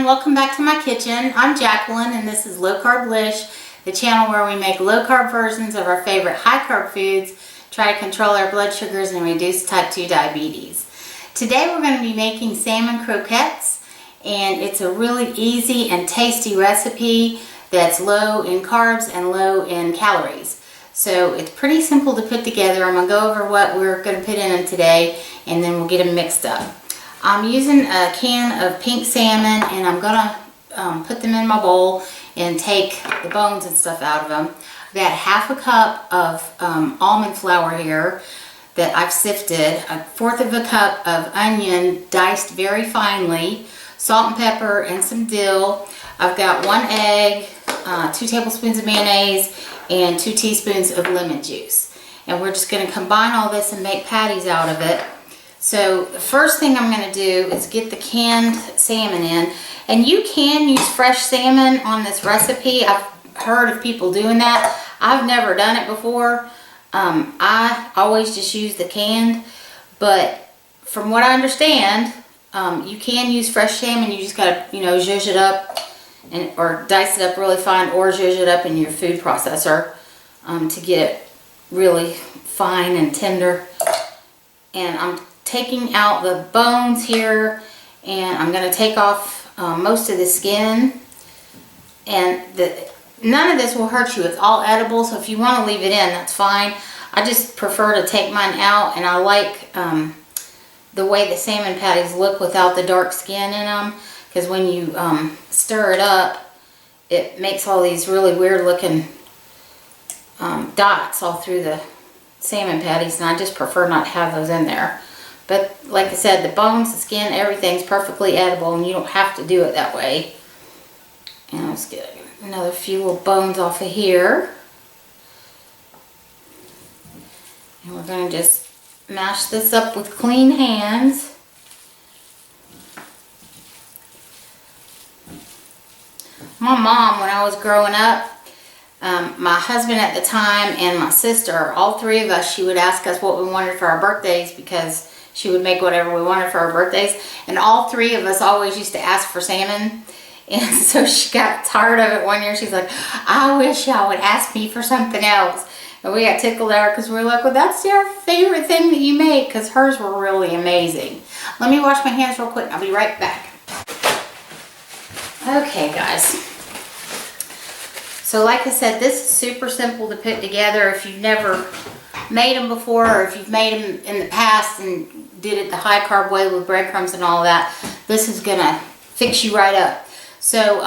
everyone, welcome back to my kitchen. I'm Jacqueline and this is Low Carblish, the channel where we make low carb versions of our favorite high carb foods, try to control our blood sugars and reduce type 2 diabetes. Today we're going to be making salmon croquettes, and it's a really easy and tasty recipe that's low in carbs and low in calories. So it's pretty simple to put together. I'm going to go over what we're going to put in them today and then we'll get them mixed up. I'm using a can of pink salmon and I'm going to put them in my bowl and take the bones and stuff out of them. I've got half a cup of almond flour here that I've sifted, a fourth of a cup of onion diced very finely, salt and pepper and some dill. I've got 1 egg, 2 tablespoons of mayonnaise, and 2 teaspoons of lemon juice. And we're just going to combine all this and make patties out of it. So the first thing I'm going to do is get the canned salmon in. And you can use fresh salmon on this recipe. I've heard of people doing that. I've never done it before. I always just use the canned. But from what I understand, you can use fresh salmon. You just got to, zhuzh it up or dice it up really fine, or zhuzh it up in your food processor to get it really fine and tender. And I'm taking out the bones here, and I'm going to take off most of the skin, and none of this will hurt you. It's all edible, so if you want to leave it in, that's fine. I just prefer to take mine out, and I like the way the salmon patties look without the dark skin in them, because when you stir it up, it makes all these really weird looking dots all through the salmon patties, and I just prefer not to have those in there. But like I said, the bones, the skin, everything's perfectly edible, and you don't have to do it that way. And let's get another few little bones off of here. And we're going to just mash this up with clean hands. My mom, when I was growing up, my husband at the time and my sister, all three of us, she would ask us what we wanted for our birthdays, because she would make whatever we wanted for our birthdays, and all three of us always used to ask for salmon. And so she got tired of it one year. She's like, I wish y'all would ask me for something else. And we got tickled at her because we were like, well, that's our favorite thing that you make, because hers were really amazing. Let me wash my hands real quick. I'll be right back. Okay, guys. So like I said, this is super simple to put together. If you've never made them before, or if you've made them in the past and did it the high carb way with breadcrumbs and all that, this is gonna fix you right up. So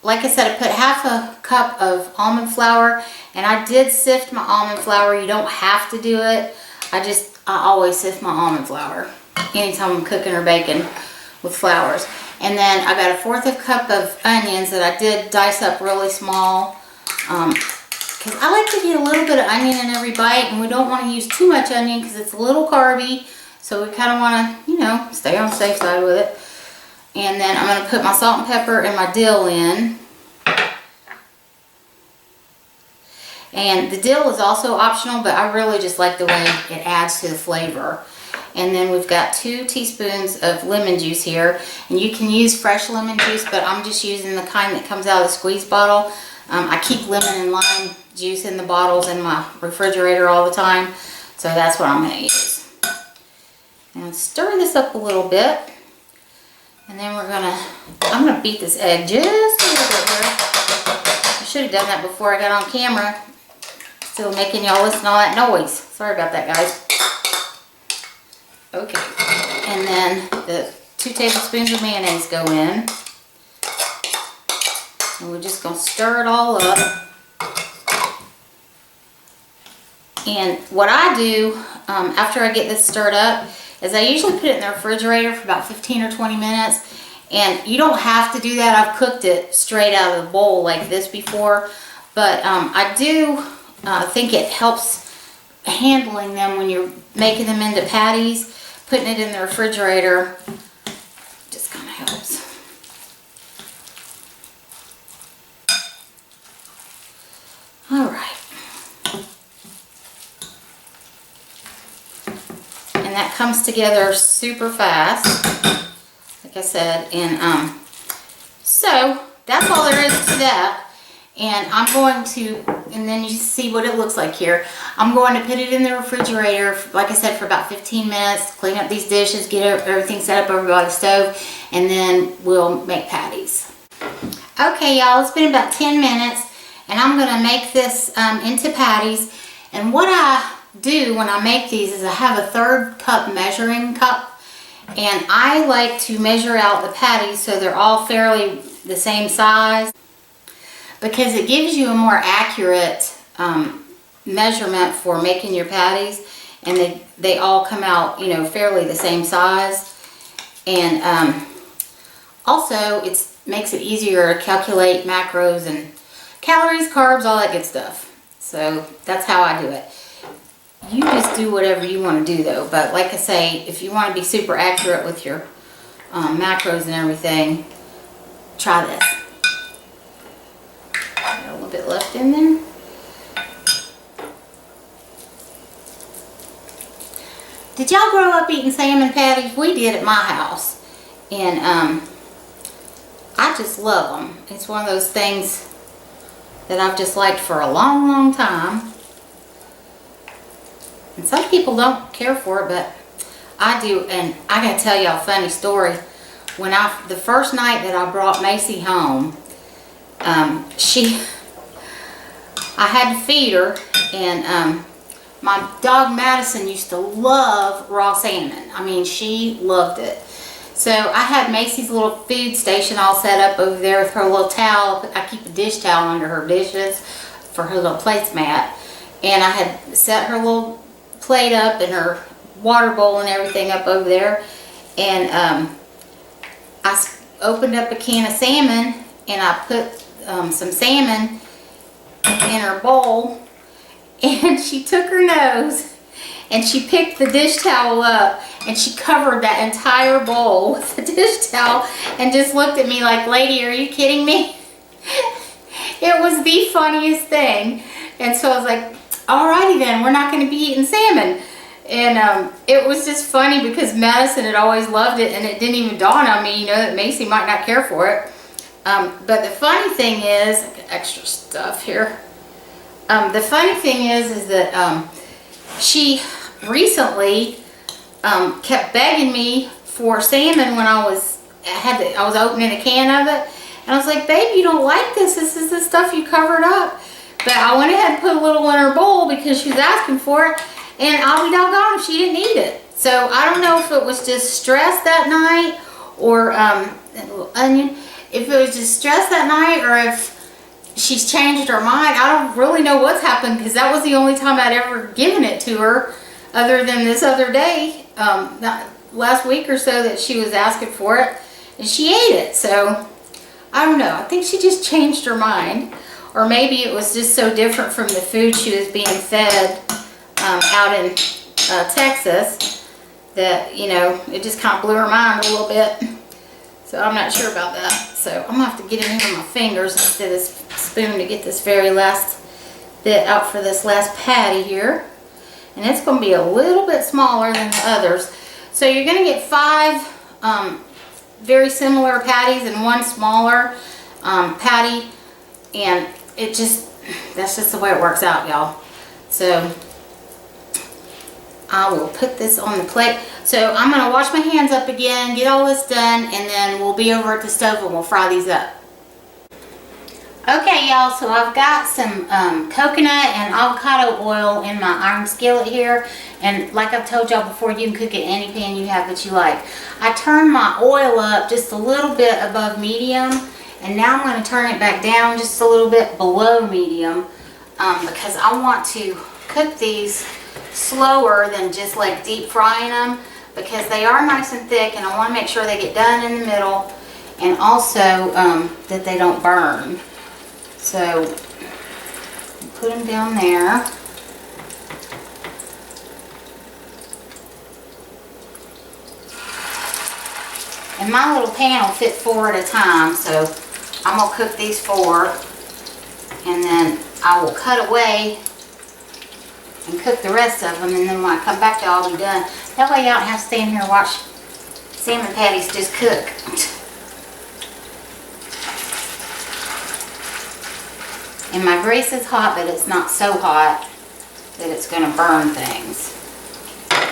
like I said, I put half a cup of almond flour, and I did sift my almond flour. You don't have to do it. I always sift my almond flour anytime I'm cooking or baking with flours. And then I got a fourth of a cup of onions that I did dice up really small, because I like to get a little bit of onion in every bite, and we don't want to use too much onion because it's a little carby. So we kind of want to, stay on the safe side with it. And then I'm going to put my salt and pepper and my dill in. And the dill is also optional, but I really just like the way it adds to the flavor. And then we've got 2 teaspoons of lemon juice here. And you can use fresh lemon juice, but I'm just using the kind that comes out of the squeeze bottle. I keep lemon and lime juice in the bottles in my refrigerator all the time. So that's what I'm going to use. And stir this up a little bit. And then I'm going to beat this egg just a little bit here. I should have done that before I got on camera. Still making y'all listen to all that noise. Sorry about that, guys. Okay. And then the 2 tablespoons of mayonnaise go in. And we're just going to stir it all up. And what I do after I get this stirred up is I usually put it in the refrigerator for about 15 or 20 minutes. And you don't have to do that. I've cooked it straight out of the bowl like this before. But I do think it helps handling them when you're making them into patties. Putting it in the refrigerator just kind of helps. All right. And that comes together super fast, like I said, and So that's all there is to that. And I'm going to, and then you see what it looks like here. I'm going to put it in the refrigerator, like I said, for about 15 minutes, clean up these dishes, get everything set up over by the stove, and then we'll make patties. Okay, y'all, it's been about 10 minutes, and I'm going to make this into patties. And what I do when I make these is I have a 1/3 cup measuring cup, and I like to measure out the patties so they're all fairly the same size, because it gives you a more accurate measurement for making your patties, and they all come out, you know, fairly the same size. And also it makes it easier to calculate macros and calories, carbs, all that good stuff. So that's how I do it. You just do whatever you want to do though, but like I say, if you want to be super accurate with your macros and everything, try this. A little bit left in there. Did y'all grow up eating salmon patties? We did at my house, and I just love them. It's one of those things that I've just liked for a long, long time. And some people don't care for it, but I do. And I gotta tell y'all a funny story. When the first night that I brought Macy home, I had to feed her, and my dog Madison used to love raw salmon. I mean, she loved it. So I had Macy's little food station all set up over there with her little towel. I keep a dish towel under her dishes for her little placemat. And I had set her little plate up and her water bowl and everything up over there. And I opened up a can of salmon, and I put some salmon in her bowl, and she took her nose and she picked the dish towel up and she covered that entire bowl with the dish towel and just looked at me like, "Lady, are you kidding me?" It was the funniest thing. And so I was like, "Alrighty then, we're not going to be eating salmon." And it was just funny because Madison had always loved it, and it didn't even dawn on me, you know, that Macy might not care for it. But the funny thing is, I've got extra stuff here. The funny thing is that she recently kept begging me for salmon when I was opening a can of it, and I was like, "Babe, you don't like this. This is the stuff you covered up." But I went ahead and put a little in her bowl because she was asking for it, and I'll be doggone if she didn't eat it. So I don't know if it was just stress that night, or a little onion. If it was just stress that night, or if she's changed her mind. I don't really know what's happened, because that was the only time I'd ever given it to her, other than this other day, last week or so, that she was asking for it, and she ate it. So I don't know. I think she just changed her mind, or maybe it was just so different from the food she was being fed out in Texas that, you know, it just kind of blew her mind a little bit. So I'm not sure about that. So I'm going to have to get in here with my fingers instead of this spoon to get this very last bit out for this last patty here. And it's going to be a little bit smaller than the others. So you're going to get 5 very similar patties and 1 smaller patty. And that's just the way it works out, y'all. So I will put this on the plate. So I'm going to wash my hands up again, get all this done, and then we'll be over at the stove and we'll fry these up. Okay, y'all, so I've got some coconut and avocado oil in my iron skillet here. And like I've told y'all before, you can cook it in any pan you have that you like. I turned my oil up just a little bit above medium, and now I'm going to turn it back down just a little bit below medium, because I want to cook these slower than just like deep frying them, because they are nice and thick, and I want to make sure they get done in the middle, and also that they don't burn. So put them down there. And my little pan will fit 4 at a time, so I'm going to cook these 4, and then I will cut away and cook the rest of them, and then when I come back, they'll all be done. That way y'all don't have to stand here and watch salmon patties just cook. And my grease is hot, but it's not so hot that it's going to burn things.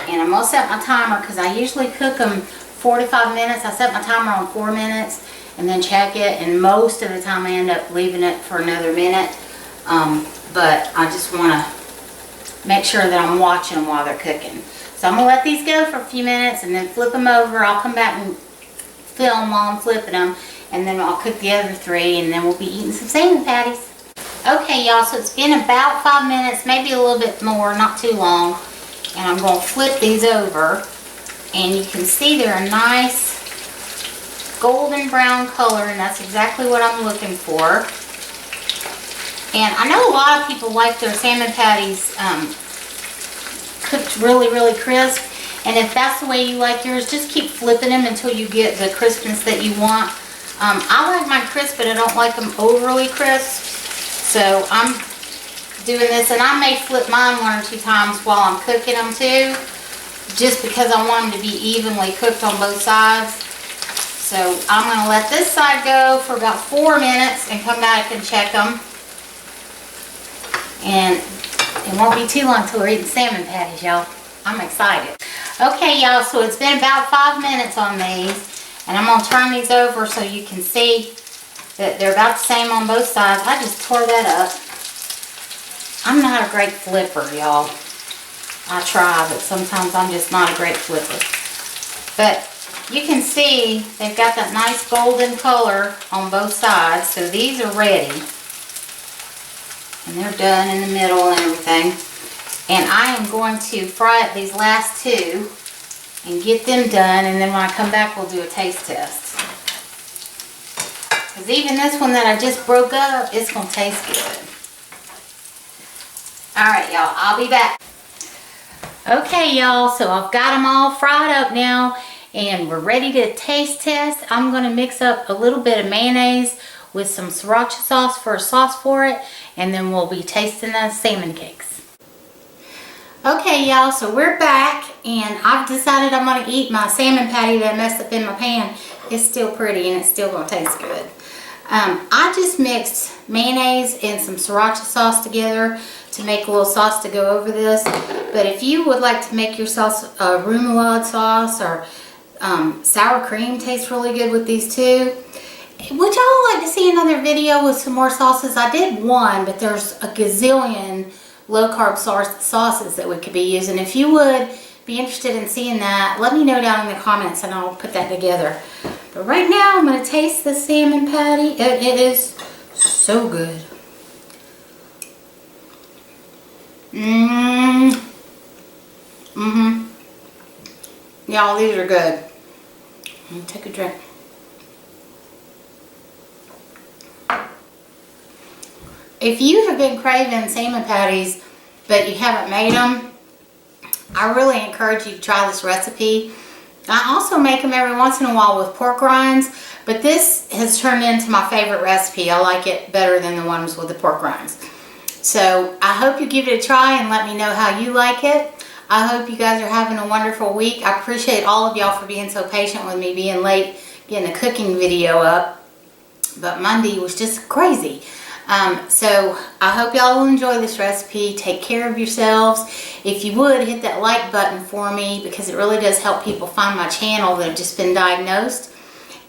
And I'm going to set my timer because I usually cook them 4 to 5 minutes. I set my timer on 4 minutes and then check it. And most of the time I end up leaving it for another minute. But I just want to make sure that I'm watching them while they're cooking. So I'm going to let these go for a few minutes and then flip them over. I'll come back and film while I'm flipping them. And then I'll cook the other 3 and then we'll be eating some salmon patties. Okay, y'all, so it's been about 5 minutes, maybe a little bit more, not too long. And I'm going to flip these over. And you can see they're a nice golden brown color, and that's exactly what I'm looking for. And I know a lot of people like their salmon patties cooked really, really crisp. And if that's the way you like yours, just keep flipping them until you get the crispness that you want. I like mine crisp, but I don't like them overly crisp. So I'm doing this, and I may flip mine 1 or 2 times while I'm cooking them too, just because I want them to be evenly cooked on both sides. So I'm going to let this side go for about 4 minutes and come back and check them. And it won't be too long until we're eating salmon patties, y'all. I'm excited. Okay, y'all, so it's been about 5 minutes on these. And I'm going to turn these over so you can see that they're about the same on both sides. I just tore that up. I'm not a great flipper, y'all. I try, but sometimes I'm just not a great flipper. But you can see they've got that nice golden color on both sides. So these are ready. And they're done in the middle and everything. And I am going to fry up these last 2 and get them done. And then when I come back, we'll do a taste test. Because even this one that I just broke up, it's going to taste good. Alright, y'all, I'll be back. Okay, y'all, so I've got them all fried up now. And we're ready to taste test. I'm going to mix up a little bit of mayonnaise with some sriracha sauce for a sauce for it. And then we'll be tasting the salmon cakes. Okay, y'all, so we're back. And I've decided I'm going to eat my salmon patty that I messed up in my pan. It's still pretty and it's still going to taste good. I just mixed mayonnaise and some sriracha sauce together to make a little sauce to go over this. But if you would like to make your sauce a remoulade sauce or sour cream tastes really good with these too. Would y'all like to see another video with some more sauces? I did one, but there's a gazillion low carb sauces that we could be using. If you would be interested in seeing that, let me know down in the comments and I'll put that together. But right now I'm going to taste the salmon patty. It is so good. Y'all, these are good. Let me take a drink. If you have been craving salmon patties, but you haven't made them, I really encourage you to try this recipe. I also make them every once in a while with pork rinds, but this has turned into my favorite recipe. I like it better than the ones with the pork rinds. So I hope you give it a try and let me know how you like it. I hope you guys are having a wonderful week. I appreciate all of y'all for being so patient with me being late getting a cooking video up. But Monday was just crazy. So I hope y'all will enjoy this recipe. Take care of yourselves. If you would, hit that like button for me because it really does help people find my channel that have just been diagnosed.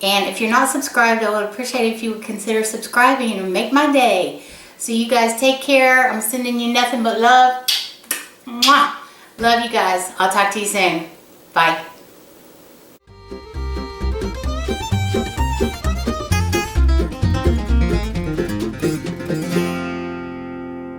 And if you're not subscribed, I would appreciate it if you would consider subscribing and make my day. So you guys take care. I'm sending you nothing but love. Mwah. Love you guys. I'll talk to you soon. Bye.